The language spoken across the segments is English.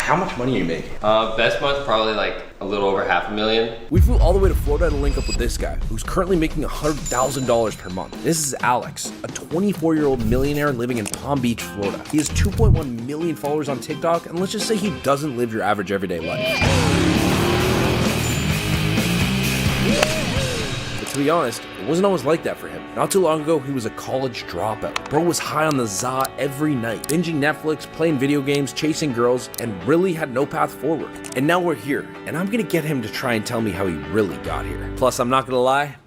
How much money are you making? Best month probably like a little over $500,000. We flew all the way to Florida to link up with this guy, who's currently making $100,000 per month. This is Alex, a 24-year-old millionaire living in Palm Beach, Florida. He has 2.1 million followers on TikTok, and let's just say he doesn't live your average everyday life. But to be honest, it wasn't always like that for him. Not too long ago, he was a college dropout. Bro was high on the za every night, binging Netflix, playing video games, chasing girls, and really had no path forward. And now we're here, and I'm gonna get him to try and tell me how he really got here. Plus, I'm not gonna lie,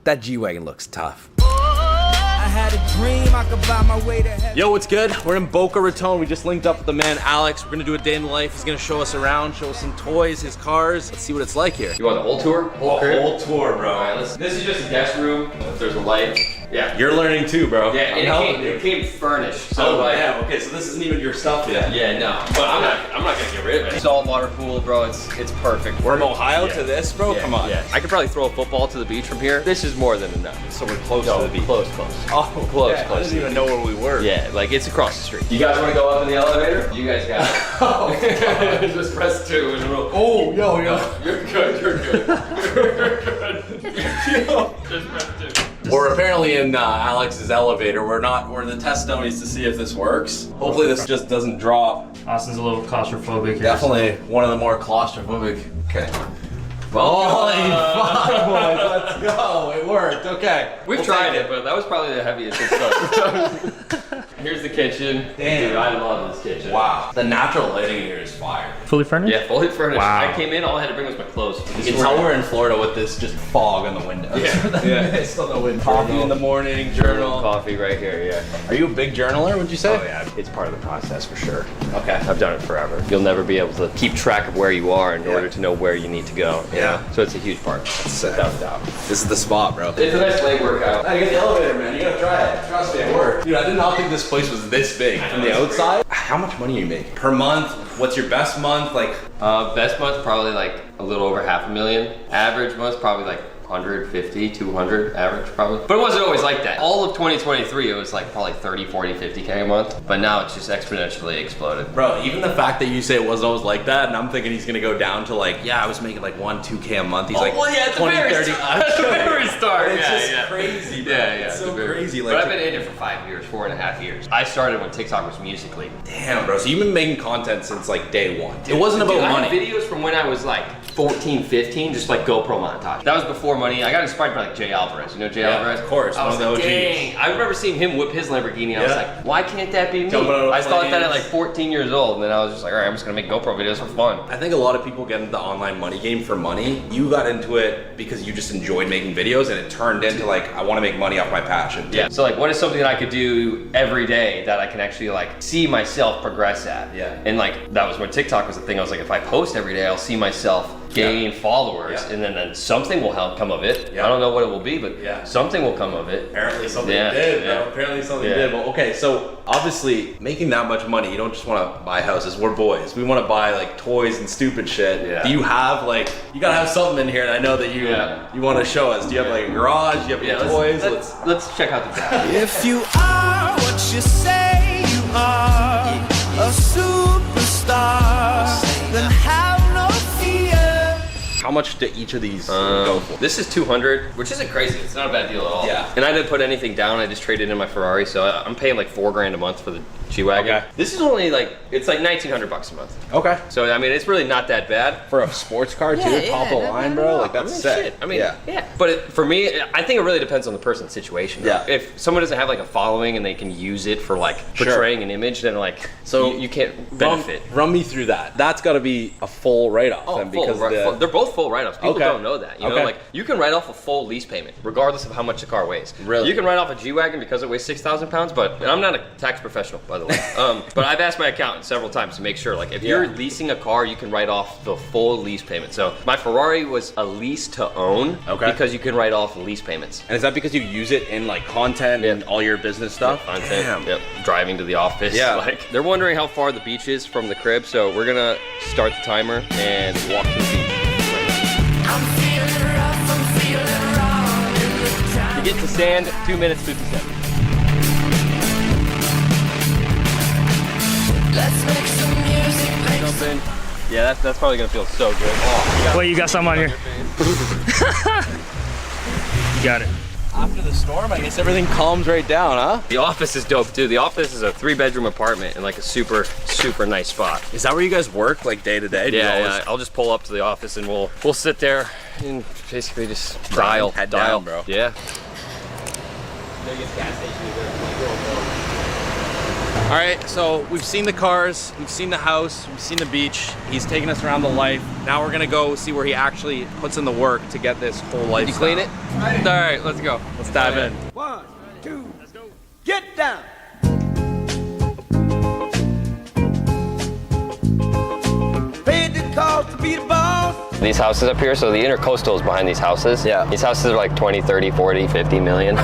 that G-Wagon looks tough. I had a dream I could buy my way to heaven. Yo, what's good? We're in Boca Raton. We just linked up with the man, Alex. We're gonna do a day in the life. He's gonna show us around, show us some toys, his cars. Let's see what it's like here. You want the whole tour? Whole tour, bro. All right, this is just a guest room. If there's a light. Yeah. You're learning too, bro. Yeah, and it came furnished. So like, yeah, okay, so this isn't even your stuff yet. Yeah, no. But I'm not gonna get rid of it. Saltwater pool, bro. It's perfect. From Ohio to this, bro? Yeah, Come on. Yeah. I could probably throw a football to the beach from here. This is more than enough. So we're close to the beach. Close. Oh, Close. I didn't even know where we were. Yeah, like it's across the street. You guys want to go up in the elevator? You guys got it. Oh, just press 2 and roll. oh, yo. You're good. You're good. Just press 2. We're apparently in Alex's elevator. We're in the test dummies to see if this works. Hopefully this just doesn't drop. Austin's a little claustrophobic here. Definitely one of the more claustrophobic. Okay. Holy fuck, boys, let's go. It worked, okay. We've tried it, but that was probably the heaviest it's done. Here's the kitchen. Damn. Dude, I love this kitchen. Wow. The natural lighting in here is fire. Fully furnished? Yeah, fully furnished. Wow. I came in, all I had to bring was my clothes. You can tell we're in Florida with this just fog on the windows. Yeah. It's on the window. Coffee in the morning, journal. Coffee right here, yeah. Are you a big journaler, would you say? Oh yeah, it's part of the process for sure. Okay. I've done it forever. You'll never be able to keep track of where you are in order to know where you need to go. Yeah. So it's a huge part. Sick. Without a doubt. This is the spot, bro. It's a nice leg workout. I get the elevator, man. You gotta try it. Trust me, it worked. Dude, I did not think this place was this big. From the outside, how much money are you making? Per month? What's your best month? Like, Best month probably like a little over $500,000. Average month probably like 150, 200 average probably. But it wasn't always like that. All of 2023, it was like probably 30, 40, 50K a month. But now it's just exponentially exploded. bro, even the fact that you say it wasn't always like that, and I'm thinking he's gonna go down to like, yeah, I was making like 1-2K a month. He's like, well, yeah, at the 20, very 30. start. At the very start. It's Yeah, just yeah. crazy, bro. Yeah, It's yeah. so crazy. Like, But I've been in it for 5 years, 4.5 years. I started when TikTok was Musical.ly. damn, bro. So you've been making content since like day one. It wasn't about I money. had videos from when I was like 14, 15, just like GoPro montage. That was before money. I got inspired by like Jay Alvarez. You know Jay Alvarez? Of course. I was one of like, the OGs. dang. I remember seeing him whip his Lamborghini. I was Yeah. like, why can't that be me? Jumping out of I thought that at planes. like 14 years old, and then I was just like, all right, I'm just gonna make GoPro videos for fun. I think a lot of people get into the online money game for money. You got into it because you just enjoyed making videos, and it turned into like, I want to make money off my passion. Yeah. So like, what is something that I could do every day that I can actually like see myself progress at? Yeah. And like, that was when TikTok was the thing. I was like, if I post every day, I'll see myself gain followers, Yeah. and then something will help come of it. Yeah. I don't know what it will be, but Yeah. something will come of it. Apparently something Yeah, did, yeah. bro. Apparently something Yeah. did. Well, okay, so obviously making that much money, you don't just want to buy houses. We're boys. We want to buy like toys and stupid shit. Yeah. Do you have like, you gotta have something in here, and I know that you you want to show us. Do you have like a garage? Do you have any toys? Let's check out the back. If you are what you say you are, a superstar, then have no fear. How much do each of these go for? This is 200, which isn't crazy. It's not a bad deal at all. Yeah. And I didn't put anything down. I just traded in my Ferrari, so I'm paying like $4,000 a month for the G-Wagon. Okay. This is only like, it's like $1,900 a month. Okay. So I mean, it's really not that bad. For a sports car too, top of the line, bro. Like that's sick. Shit. I mean, yeah. But for me, I think it really depends on the person's situation. Yeah. If someone doesn't have like a following and they can use it for like portraying an image, then like, So you can't benefit. Run me through that. That's got to be a full write-off then, because full. They're both full write-offs. People Okay. don't know that. You know, Okay. like you can write off a full lease payment, regardless of how much the car weighs. Really? You can write off a G-Wagon because it weighs 6,000 pounds, but and I'm not a tax professional, by the way. But I've asked my accountant several times to make sure, like if you're leasing a car, you can write off the full lease payment. So my Ferrari was a lease to own because you can write off lease payments. And is that because you use it in like content and all your business stuff? Content, Damn. yep, driving to the office. Yeah. Like they're wondering how far the beach is from the crib, so we're gonna start the timer and walk to the beach. I'm feeling rough, I'm feeling wrong. To get to sand, 2 minutes 57. Let's make some music, make open. Yeah, that's probably gonna feel so good. Oh, Wait, you got some on here? You got it. After the storm, I guess everything calms right down, huh? the office is dope too. The office is a 3-bedroom apartment in like a super nice spot. Is that where you guys work, like day to day? Yeah. I'll just pull up to the office and we'll sit there and basically just dial. Down, bro. Yeah. All right, so we've seen the cars, we've seen the house, we've seen the beach. He's taking us around the life. Now we're gonna go see where he actually puts in the work to get this whole life. You clean it? All right, let's go. Let's dive in. 1, 2, let's go. Get down. Paid the cost to be the boss. These houses up here, so the intercoastal is behind these houses. Yeah. These houses are like 20, 30, 40, 50 million.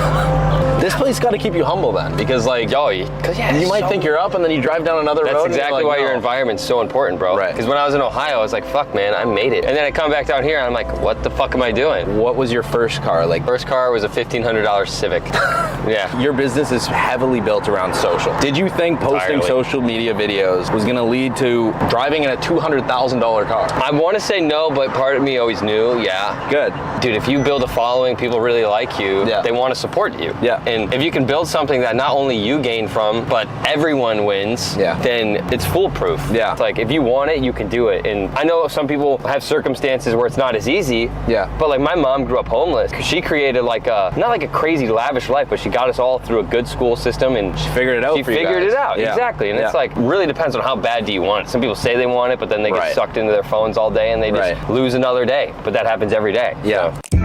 This place got to keep you humble then, because like, you might think you're up and then you drive down another road. That's and you're exactly like, why no. your environment's so important, bro. Right. Because when I was in Ohio, I was like, fuck, man, I made it. And then I come back down here and I'm like, what the fuck am I doing? What was your first car? Like, First car was a $1,500 Civic. Yeah. your business is heavily built around social. Did you think posting Entirely. social media videos was gonna lead to driving in a $200,000 car? I want to say no, but part of me always knew, yeah. Good. Dude, if you build a following, people really like you, Yeah. they want to support you. Yeah. And if you can build something that not only you gain from, but everyone wins, Yeah. then it's foolproof. Yeah. It's like, if you want it, you can do it. And I know some people have circumstances where it's not as easy. Yeah. But like my mom grew up homeless. She created like not like a crazy lavish life, but she got us all through a good school system and She figured it out She for you figured guys. it out, Yeah. exactly. And it's Yeah. like, really depends on how bad do you want it. Some people say they want it, but then they get Right. sucked into their phones all day and they just Right. lose another day. But that happens every day. Yeah. So.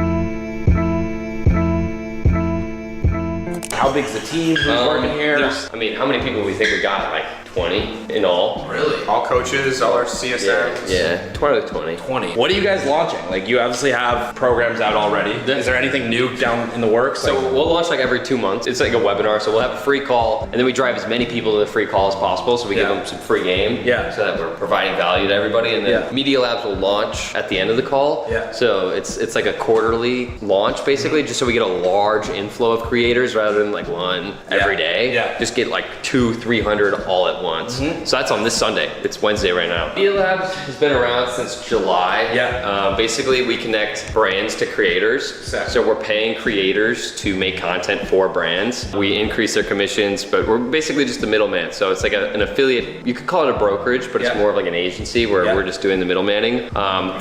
How big's the team? Who's working here? I mean, how many people do we think we got? Like 20 in all? Really? All coaches, all our CSMs. Yeah, 20 to 20. 20. What are you guys launching? Like, you obviously have programs out already. Is there anything new down in the works? So we'll launch like every 2 months. It's like a webinar, so we'll have a free call, and then we drive as many people to the free call as possible, so we give Yeah. them some free game, Yeah. so that we're providing value to everybody, and then Yeah. Media Labs will launch at the end of the call. Yeah. So it's like a quarterly launch, basically, just so we get a large inflow of creators rather than like one every day. Yeah. Just get like 200-300 all at once. So that's on this Sunday. It's Wednesday right now. Media Labs has been around since July. Yeah. Basically, we connect brands to creators. Exactly. So we're paying creators to make content for brands. We increase their commissions, but we're basically just the middleman. So it's like an affiliate. You could call it a brokerage, but it's Yeah. more of like an agency where Yeah. we're just doing the middlemaning.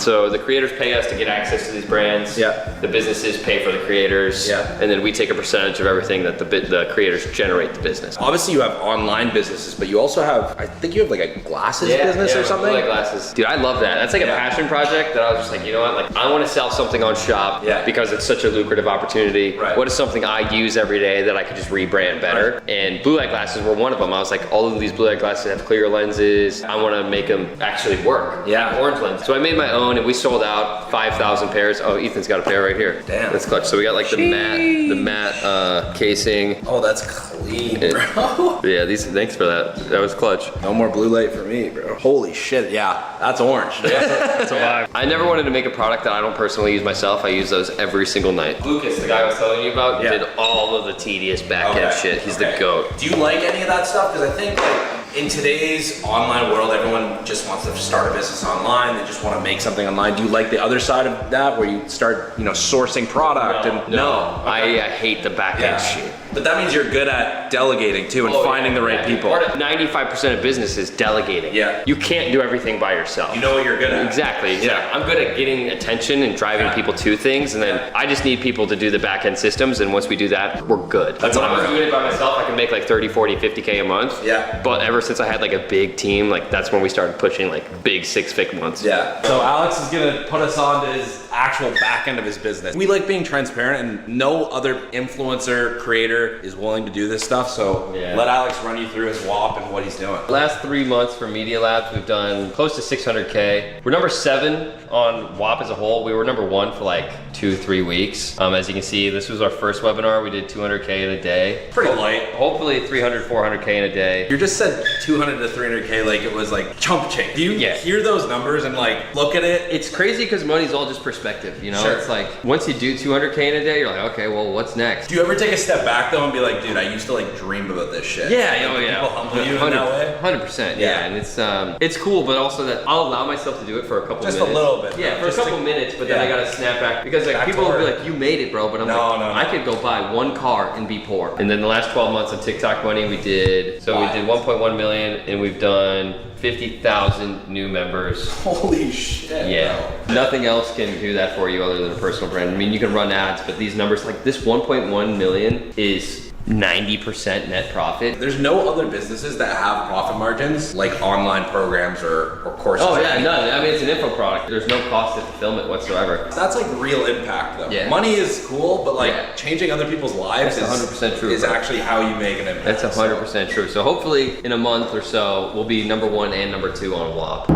So the creators pay us to get access to these brands. Yeah. The businesses pay for the creators. Yeah. And then we take a percentage of everything that the creators generate the business. Obviously, you have online businesses, but you also have, I think you have like a glasses business or something? Blue light glasses. Dude, I love that. That's like a passion project that I was just like, you know what? Like, I want to sell something on Shop because it's such a lucrative opportunity. Right. What is something I use every day that I could just rebrand better? Right. And blue light glasses were one of them. I was like, all of these blue light glasses have clear lenses. I want to make them actually work. Yeah. Orange lens. So I made my own, and we sold out 5,000 pairs. Oh, Ethan's got a pair right here. Damn. That's clutch. So we got like the matte casing. Oh, that's clean, bro. Yeah, thanks for that. That was clutch. No more blue light for me, bro. Holy shit, yeah, that's orange. That's a vibe. I never wanted to make a product that I don't personally use myself. I use those every single night. Lucas, the guy I was telling you about, did all of the tedious back-end shit. He's the GOAT. Do you like any of that stuff? Because I think like in today's online world, everyone just wants to start a business online. They just want to make something online. Do you like the other side of that, where you start, sourcing product? I hate the back-end shit. But that means you're good at delegating too and finding the right people. Part of 95% of business is delegating. Yeah. You can't do everything by yourself. You know what you're good at. Exactly. Yeah. I'm good at getting attention and driving people to things, and then I just need people to do the back-end systems, and once we do that, we're good. That's when I was unreal. doing it by myself, I can make like 30, 40, 50K a month. Yeah. But ever since I had like a big team, like that's when we started pushing like big 6-figure months. Yeah. So Alex is gonna put us on to his actual back end of his business. We like being transparent, and no other influencer creator is willing to do this stuff. So let Alex run you through his WHOP and what he's doing. Last 3 months for Media Labs, we've done close to 600K. We're number 7 on WHOP as a whole. We were number 1 for like 2-3 weeks. As you can see, this was our first webinar. We did 200K in a day. Pretty light. Hopefully 300, 400K in a day. You just said 200 to 300K like it was like chump change. Do you Yeah. hear those numbers and like look at it? It's crazy because money's all just perspective, you know? Sure. It's like, once you do 200K in a day, you're like, okay, well, what's next? Do you ever take a step back though and be like, dude, I used to like dream about this shit? Yeah, Like, yeah. People humble you in that way? 100%, Yeah. yeah. And it's cool, but also that I'll allow myself to do it for a couple Just minutes. a little bit. Yeah, for Just a couple to- minutes, but then yeah. I gotta snap back. Because like Back to people will be work. like, you made it, bro, but I'm No, like, no, no. I could go buy one car and be poor. And then the last 12 months of TikTok money, we did 1.1 million, and we've done 50,000 new members. Holy shit. Yeah, nothing else can do that for you other than a personal brand. I mean, you can run ads, but these numbers, like this 1.1 million is 90% net profit. There's no other businesses that have profit margins like online programs or courses. Oh yeah, none. I mean, it's an info product. There's no cost to fulfillment whatsoever. That's like real impact though. Yeah. Money is cool, but like Yeah. changing other people's lives That's is 100% true, is bro. actually how you make an impact. That's 100% true. So hopefully in a month or so, we'll be number 1 and number 2 on WHOP.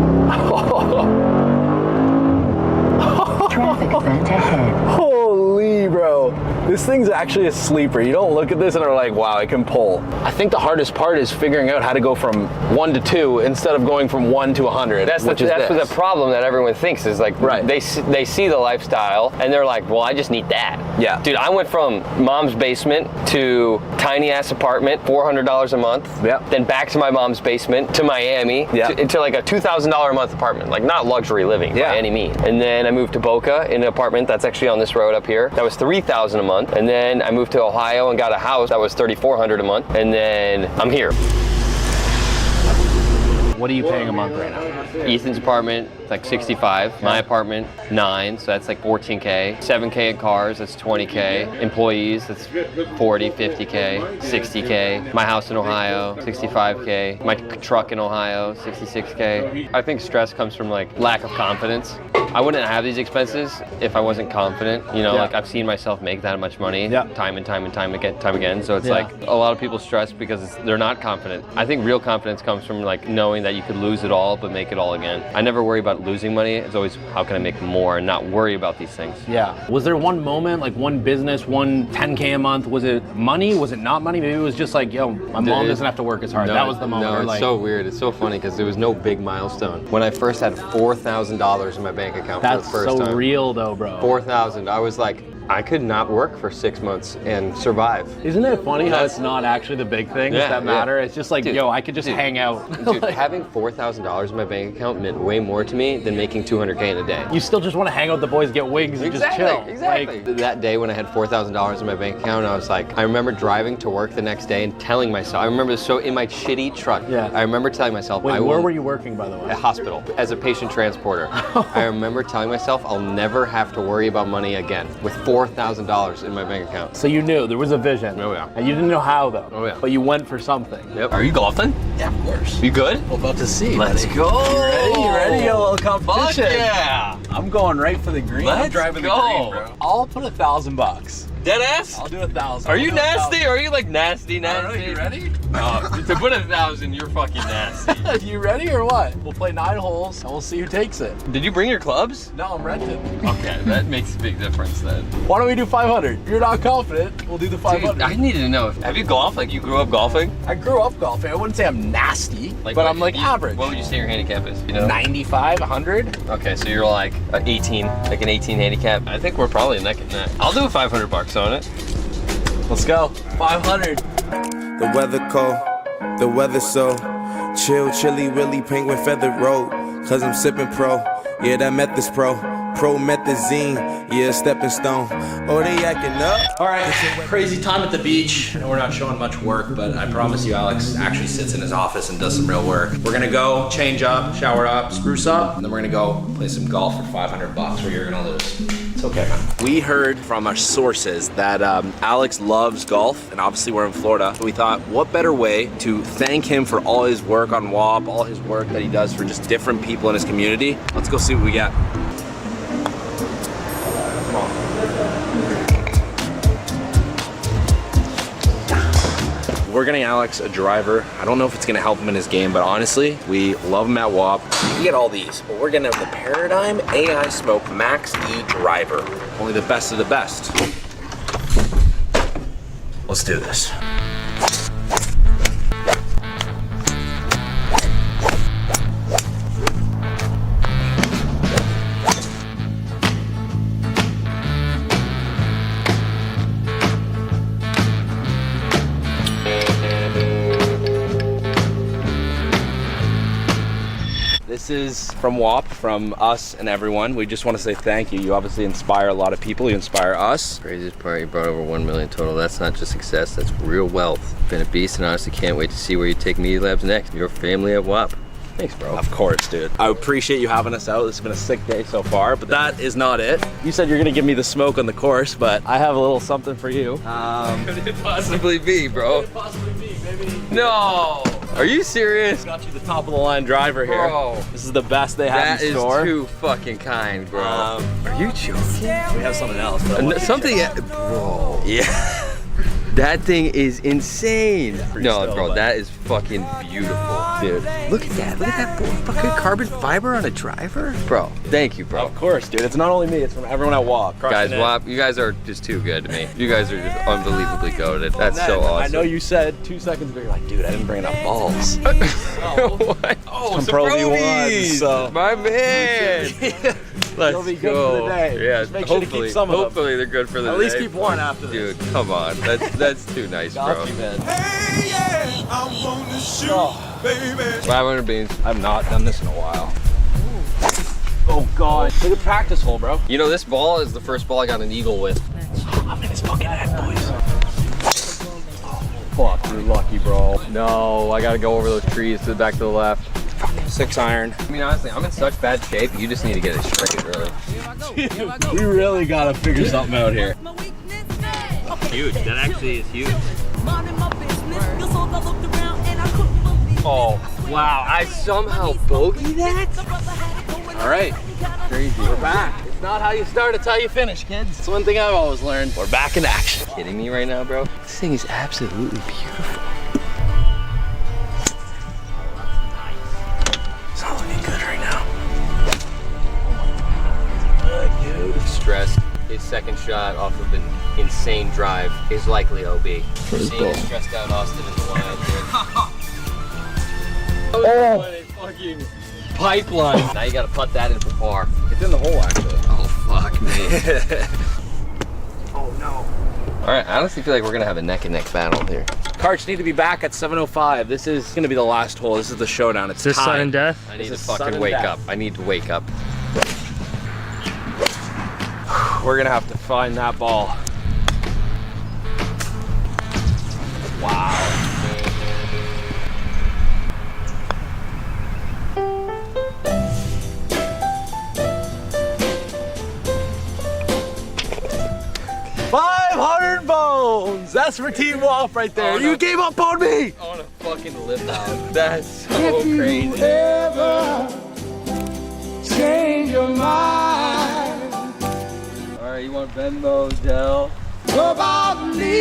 Traffic event ahead. Holy bro, this thing's actually a sleeper. You don't look at this and are like, wow, it can pull. I think the hardest part is figuring out how to go from 1 to 2 instead of going from 1 to 100. That's the problem that everyone thinks is like, Right. they see the lifestyle and they're like, well, I just need that. Yeah. Dude, I went from mom's basement to tiny ass apartment, $400 a month. Yep. Then back to my mom's basement to Miami, Yeah. to like a $2,000 a month apartment, like not luxury living Yeah. by any means. And then I moved to Boca in an apartment that's actually on this road up here. That was $3,000 a month. And then I moved to Ohio and got a house that was $3,400 a month. And then I'm here. What are you paying a month right now? Ethan's apartment, like 65. My apartment, 9, so that's like 14K. 7K in cars, that's 20K. Employees, that's 40, 50K, 60K. My house in Ohio, 65K. My truck in Ohio, 66K. I think stress comes from like lack of confidence. I wouldn't have these expenses if I wasn't confident. You know, Yeah. like I've seen myself make that much money time and time again. So it's Yeah. like a lot of people stress because they're not confident. I think real confidence comes from like knowing that you could lose it all but make it all again. I never worry about losing money. It's always how can I make more and not worry about these things. Yeah. Was there one moment, like one business, one 10K a month? Was it money? Was it not money? Maybe it was just like, yo, my mom doesn't have to work as hard. That was the moment. No, where, it's like, so weird. It's so funny because there was no big milestone. When I first had $4,000 in my bank account for that's the first so time. real though, bro. 4,000. I was like, I could not work for 6 months and survive. Isn't it funny how it's not actually the big things Yeah, that matter? It's just like, Dude, yo, I could just hang out. Dude, having $4,000 in my bank account meant way more to me than making 200K in a day. You still just want to hang out with the boys, get wigs, and just chill. Exactly. Like, That day when I had $4,000 in my bank account, I was like, I remember driving to work the next day and telling myself, I remember so in my shitty truck, Yeah. I remember telling myself, wait, I where will were you working, by the way? a hospital as a patient transporter. I remember telling myself I'll never have to worry about money again with $4,000 in my bank account. So you knew there was a vision. Oh, yeah. And you didn't know how though. Oh, yeah. But you went for something. Yep. Are you golfing? Yeah, of course. You good? We're about to see. Let's buddy. go. You ready? A little competition. Fuck yeah. I'm going right for the green. I'm Let's driving go. the green, bro. I'll put $1,000. Dead ass? I'll do 1,000. Are you I'll do 1,000. nasty? Are you like nasty? I don't know, you ready? No, to put 1,000, you're fucking nasty. You ready or what? We'll play 9 holes and we'll see who takes it. Did you bring your clubs? No, I'm renting. Okay, that makes a big difference then. Why don't we do 500? If you're not confident, we'll do the 500. Dude, I needed to know. Have you golfed? Like you grew up golfing? I grew up golfing. I wouldn't say I'm nasty, but what- I'm like average. What would you say your handicap is? You know? 95, 100? Okay, so you're like 18, like an 18 handicap. I think we're probably neck and neck. I'll do $500 on it. Let's go. 500. The weather cold, the weather so chill, chilly, willy, penguin feather road. Cause I'm sipping pro, yeah, that meth is pro. Promethazine, yeah, stepping stone. Oh, they acting up. All right, crazy time at the beach. I know we're not showing much work, but I promise you Alex actually sits in his office and does some real work. We're gonna go change up, shower up, spruce up, and then we're gonna go play some golf for $500 where you're gonna lose. It's okay, man. We heard from our sources that Alex loves golf, and obviously we're in Florida. So we thought, what better way to thank him for all his work on WHOP, all his work that he does for just different people in his community. Let's go see what we got. We're getting Alex a driver. I don't know if it's gonna help him in his game, but honestly, we love him at WHOP. You can get all these, but we're gonna have the Paradigm AI Smoke Max D driver. Only the best of the best. Let's do this. This is from WHOP, from us and everyone. We just want to say thank you. You obviously inspire a lot of people. You inspire us. Craziest part, you brought over 1 million total. That's not just success, that's real wealth. Been a beast, and honestly can't wait to see where you take Media Labs next. Your family at WHOP. Thanks, bro. Of course, dude. I appreciate you having us out. This has been a sick day so far, but that is not it. You said you're gonna give me the smoke on the course, but I have a little something for you. Could it possibly be, bro? Could it possibly be, baby? No! Are you serious? Got you the top of the line driver here. Bro. This is the best they have in store. That is too fucking kind, bro. Are you joking? We have something else. But I want you to Something, check bro. Yeah. That thing is insane. No, still, bro, but- that is fucking beautiful. Dude. Look at that. Look at that fucking carbon fiber on a driver. Bro, thank you, bro. Of course, dude. It's not only me, it's from everyone at WHOP. Guys, WHOP, you guys are just too good to me. You guys are just unbelievably goated. That's so awesome. I know you said 2 seconds ago, you're like, dude, I didn't bring enough balls. What? Oh, some Pro V1s, so. My man. Let's They'll be good go. for the day. Yeah, Just make sure to hopefully, keep some of them. hopefully they're good for the day. At least keep one after this. Dude, come on. That's too nice, bro. Got you, man. Hey, yeah, I wanna shoot, Oh. baby. 500 beans. I've not done this in a while. Oh God, look at practice hole, bro. You know, this ball is the first ball I got an eagle with. I'm in his fucking head, boys. Fuck, you're lucky, bro. No, I gotta go over those trees to the back to the left. 6 iron. I mean, honestly, I'm in such bad shape. You just need to get it straight, really. We really gotta figure something out here. Huge. That actually is huge. Oh, wow. I somehow bogeyed that? All right, Crazy. we're back. It's not how you start, it's how you finish, kids. It's one thing I've always learned. We're back in action. Kidding me right now, bro? This thing is absolutely beautiful. It's not looking good right now. Stressed. His second shot off of an insane drive is likely OB. We're seeing a stressed out Austin in the line here. Oh, Fucking pipeline. Now you gotta putt that in for par. it's in the hole, actually. Oh, fuck me. Oh, no. All right, I honestly feel like we're gonna have a neck-and-neck battle here. Carts need to be back at 7:05. This is gonna be the last hole. This is the showdown. It's Is this tied. sudden death? I need to This is sudden fucking wake death. up. I need to wake up. We're gonna have to find that ball. Wow. $500 bones. That's for Team WHOP right there. Oh, no. You gave up on me. I wanna fucking live out. That's so crazy. Change your mind All right, you want Venmo, Dell? about me.